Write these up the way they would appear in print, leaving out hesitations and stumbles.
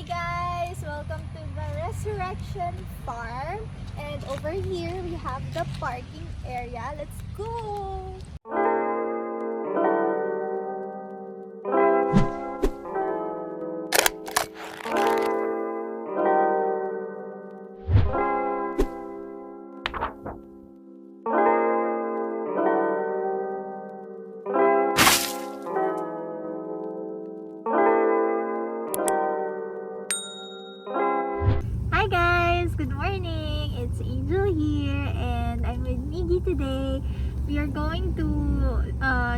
guys! Welcome to the Resurrection Farm. And over here, we have the parking area. Let's go! Hi guys! Good morning! It's Angel here and I'm with Miggy today. We are going to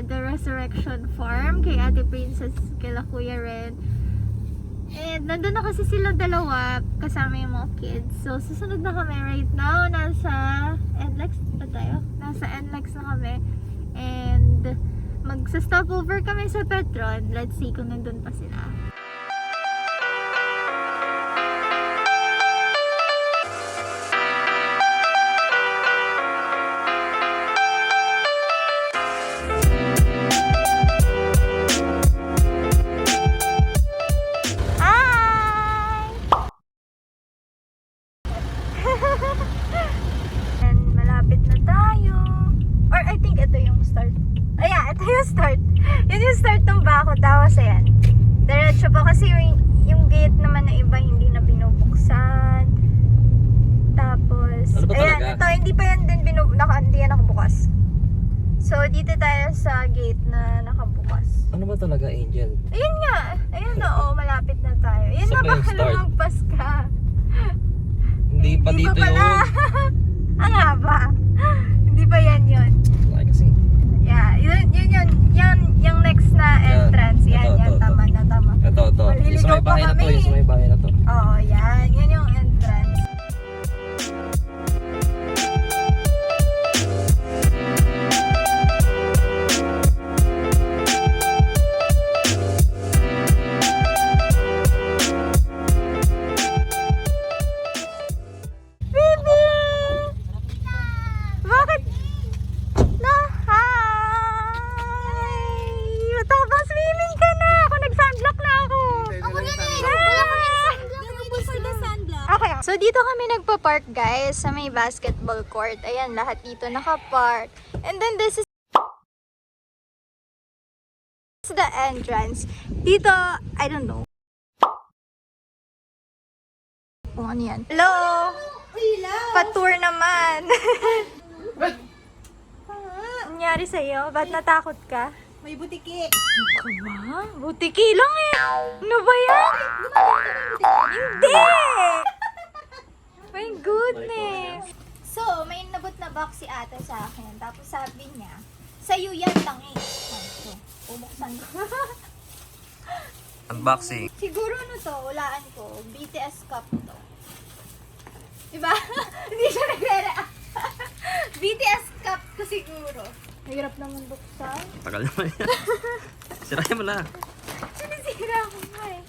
the Resurrection Farm kay Ate Princess, kila Kuya Red. And nandun na kasi silang dalawa kasama yung mga kids. So susunod na kami right now. Nasa NLEX pa tayo? Nasa NLEX na kami. And magsa-stopover kami sa Petron. Let's see kung nandun pa sila. And malapit na tayo. Or I think ito yung start. Ayan, ito yung start. Yun yung start ng bako. Tapos ayan. Diretso pa kasi yung gate naman na iba hindi na binubuksan. Tapos, ano ba ayan, talaga? ito hindi pa yan din hindi yan nakabukas. So, dito tayo sa gate na nakabukas. Ano ba talaga, Angel? Ayun nga. Ayun na, oh, malapit na tayo. Ayun Saan na, ba yung baka start? lumagpas ka. Hindi pa dito pala. yun. Ang haba. Hindi pa yan yun. Ay, kasi. Yeah, yung next na entrance. Yan, Ito. tama na, tama. Ito. Yung sa Maliligaw may pa bahay na to. kami. Yung sa may bahay na to. Oo, yan. Yan yung entrance. Baby! Bakit? Na, hi! Matapang swimming ka na! Ako nag-sunblock na ako! Ako na rin! Okay, so dito kami nagpa-park guys sa may basketball court. Ayan, lahat dito naka-park. And then this is the entrance. Dito, I don't know. Kung ano yan. Hello! Pa-tour naman. Ano nangyari sa'yo? Ba't natakot ka? May butiki. Ba? Butiki lang eh. Ano ba yan? Hindi! My goodness. So, may nabot na box si ate sa akin. Tapos sabi niya, sa'yo yan lang eh. So, bubuksan ko. Unboxing. Siguro ano to, hulaan ko. BTS cup to. Diba? Hindi siya nagre-react. BTS cup ko siguro. Mahirap naman buksan. Tagal naman yan. Sirahin mo na. Sinisira ako nga eh.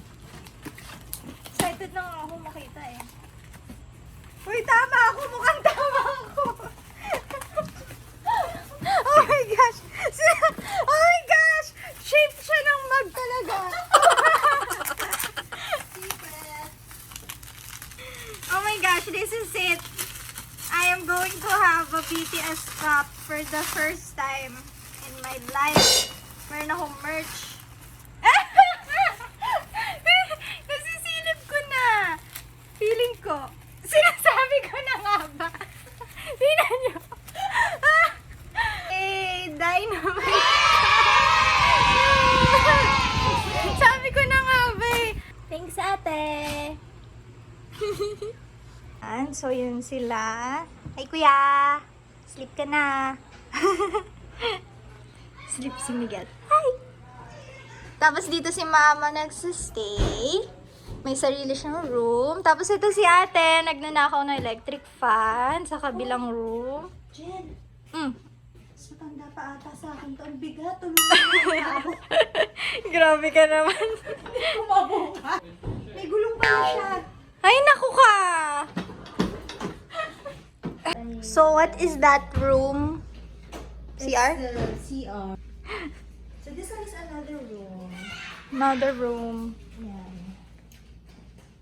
Excited lang ako makita eh. Uy, tama ako! Mukhang tama ako! Oh my gosh! Oh my gosh! Shape siya ng mug talaga! Oh my gosh, this is it! I am going to have a BTS cup for the first time in my life. Meron akong merch. Nasisilip ko na. Feeling ko. Sinasabi ko na nga ba? Tingnan nyo. Dynamite. Sabi ko na nga ba eh. Thanks ate. And so yun sila. Ay kuya. Sleep ka na. Sleep si Miguel. Hi! Tapos dito si mama nagsistay. May sarili siyang room. Tapos ito si ate, nagnanakaw ng electric fan sa kabilang room. Jen, Mm. mas matanda pa ata sa akin to. Ang bigat. Tulungan na ako. Grabe ka naman. Kumabuka. May gulong pala siya. Ay, naku ka! So, what is that room? CR? CR. So this one is another room. Another room. Yan.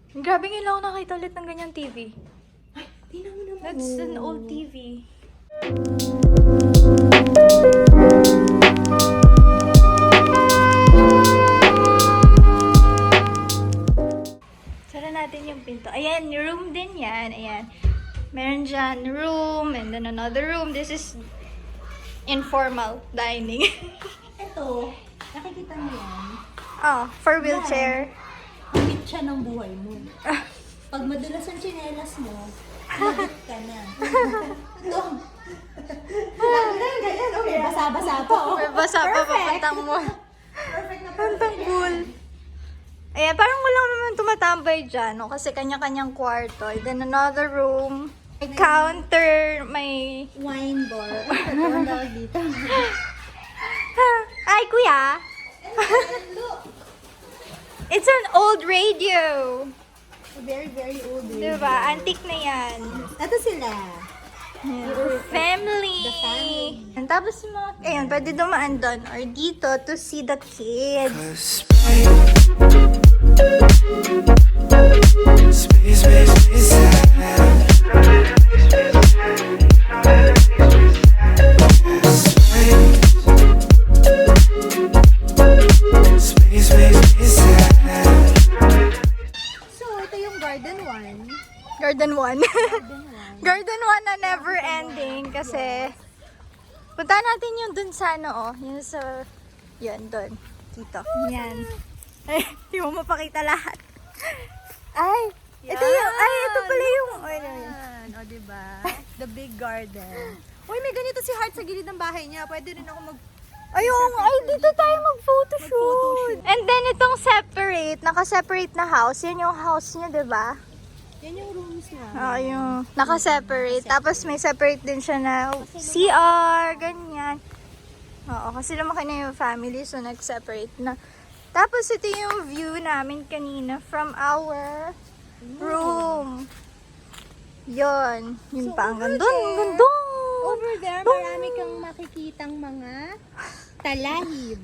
Grabe ngayon ako nakita ulit ng ganyang TV. Tingnan mo naman. That's an old TV. Sara natin yung pinto. Ayan, room din yan. Ayan. Meron dyan room and then another room. This is informal dining. Ito, nakikita mo yan. Oh, for wheelchair. Kapit siya ng buhay mo. Pag madulas ang tsinelas mo, lagot ka na. Ito. Ganyan, okay. Basa-basa pa, oh. May basa pa papatang mo. Perfect na Pantang cool. Ayan, parang walang naman tumatambay dyan, no? Kasi kanya-kanyang kwarto. And then another room. May counter, may... wine bar. Ano tawag dito? Ay, kuya! It's an old radio. Very, very old. Diba? Antique na yan. Ito sila. Family. The family. And tapos yung mga... Ayan, pwede dumaan doon or dito to see the kids. Space makes me sad. Space makes me sad. So, ito yung garden one. Garden 1. Garden one. Garden 1 na never ending kasi punta natin yung dun sa ano, yung sa yun dun dito. Yan. Ay, di mo mapakita lahat. Ay, ito yung ito pala yung O, diba? The big garden. Uy, may ganito si Heart sa gilid ng bahay niya. Pwede rin ako mag... ayun, ay dito tayo mag-photoshoot. Mag-photoshoot. And then itong separate, naka-separate na house. Yan yung house niya, 'di ba? Yan yung rooms niya. Yung naka-separate. Tapos may separate din siya na CR, ganyan. Oo, kasi lumaki na yung family, so nag-separate na. Tapos ito yung view namin kanina from our room. Yon, yun pa ang gandun, gandun. Over there, marami kang makikitang mga talahib.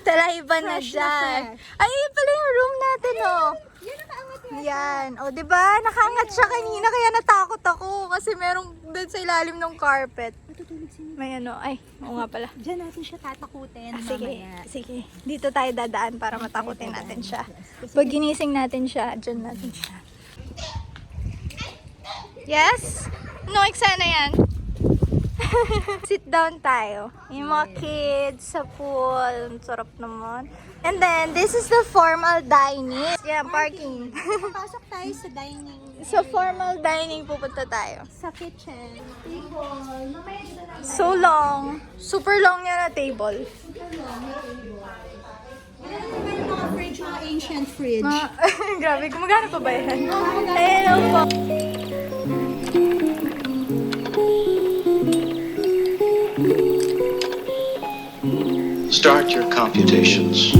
Talahiban na Fresh na dyan. fresh. Ay, yun pala yung room natin, oh. Yan, nakaangat nga. Yan. O, diba? Nakaangat siya kanina, kaya natakot ako. Kasi merong doon sa ilalim ng carpet. Matutulog si Miggy. May ano, ay, oo nga pala. Diyan natin siya tatakutin Sige, mamaya. sige. Dito tayo dadaan para matakutin natin siya. Pag ginising natin siya, dyan natin siya. Yes? No, eksena yan. Sit down tayo. Yung mga kids sa pool. Ang sarap naman. And then, this is the formal dining. Yan, parking. Pasok tayo sa dining. Sa formal dining pupunta tayo. Sa kitchen. Table. Mamaya dito na. So long. Super long yan na table. Yan naman yung mga fridge, mga ancient fridge. Grabe, gumagana pa ba yan? Hello po. Start your computations.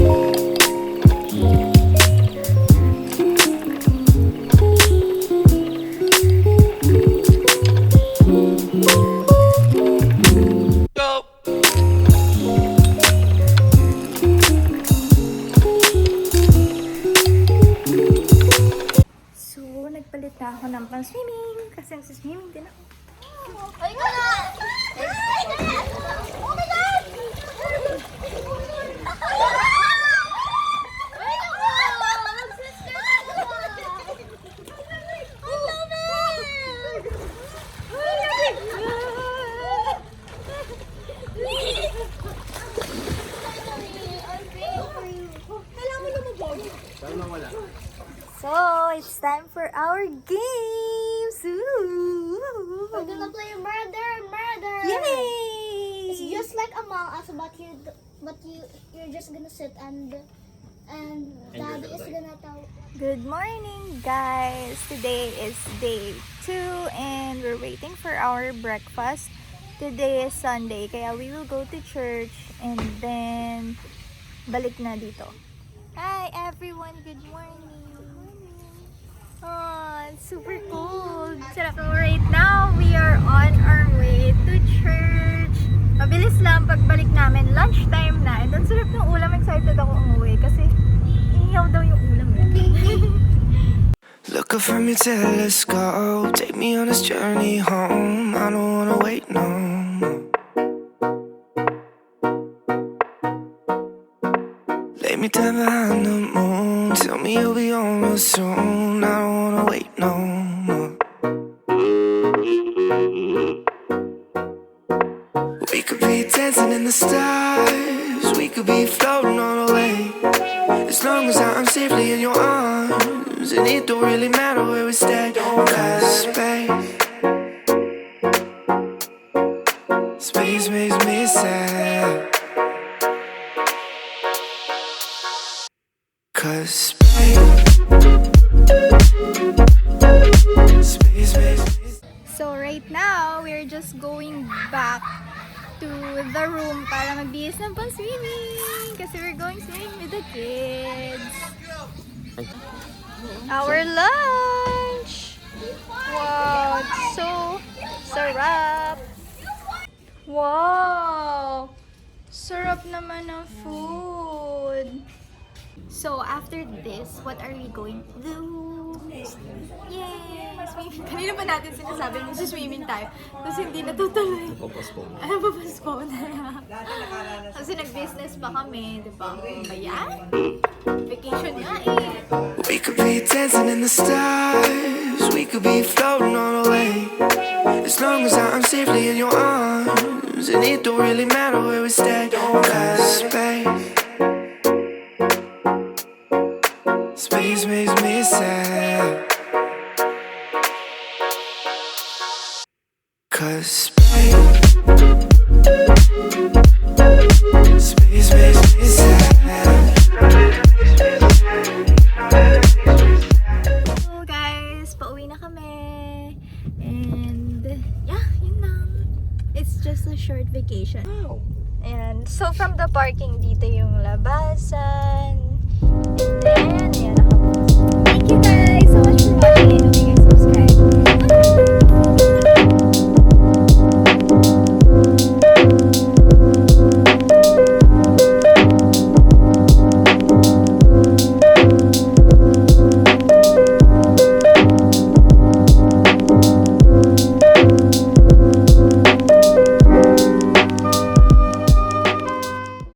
Go. So, nagpalit na ako ng pang-swimming. Kasi nagsa-swimming din ako. Ay, ka na! Oh my God! So, it's time for our games! We're gonna play murder. Yay! It's just like Among Us, but you're just gonna sit and Daddy is gonna tell. Good morning, guys! Today is day 2 and we're waiting for our breakfast. Today is Sunday, kaya we will go to church and then balik na dito. Hi everyone! Good morning! Oh, it's super cold. Sarap. So right now, we are on our way to church. Mabilis lang pagbalik namin. Lunchtime na. And ang sarap ng ulam. Excited ako umuwi kasi ihaw daw yung ulam. Look up from your telescope, take me on this journey home. I don't wanna wait no more. Lay me down behind the moon, tell me you'll be on real soon. I don't wanna wait no more. We could be dancing in the stars, we could be floating on the way. As long as I'm safely in your arms, and it don't really matter where we stay. Cause space makes me sad. Cause space makes me sad. So right now, we're just going back to the room para magbihis ng pang-swimming. Kasi we're going swimming with the kids. Our lunch! Wow, it's so sarap! Wow! Sarap naman ng food! So after this, what are we going to do? Yay! Swimming. Kanina pa natin sinasabi swimming tayo. Tapos hindi natutuloy. Ano ba postpone? Kasi nag-business pa kami, di ba? Ba yan? Vacation nga eh. We could be dancing in the stars, we could be floating on the way. As long as I'm safely in your arms, and it don't really matter where we stay. Cause space makes me sad. Cause space makes me sad. So guys, pauwi na kami. And yeah, yun lang. It's just a short vacation. And so from the parking dito yung labasan. And then, yeah.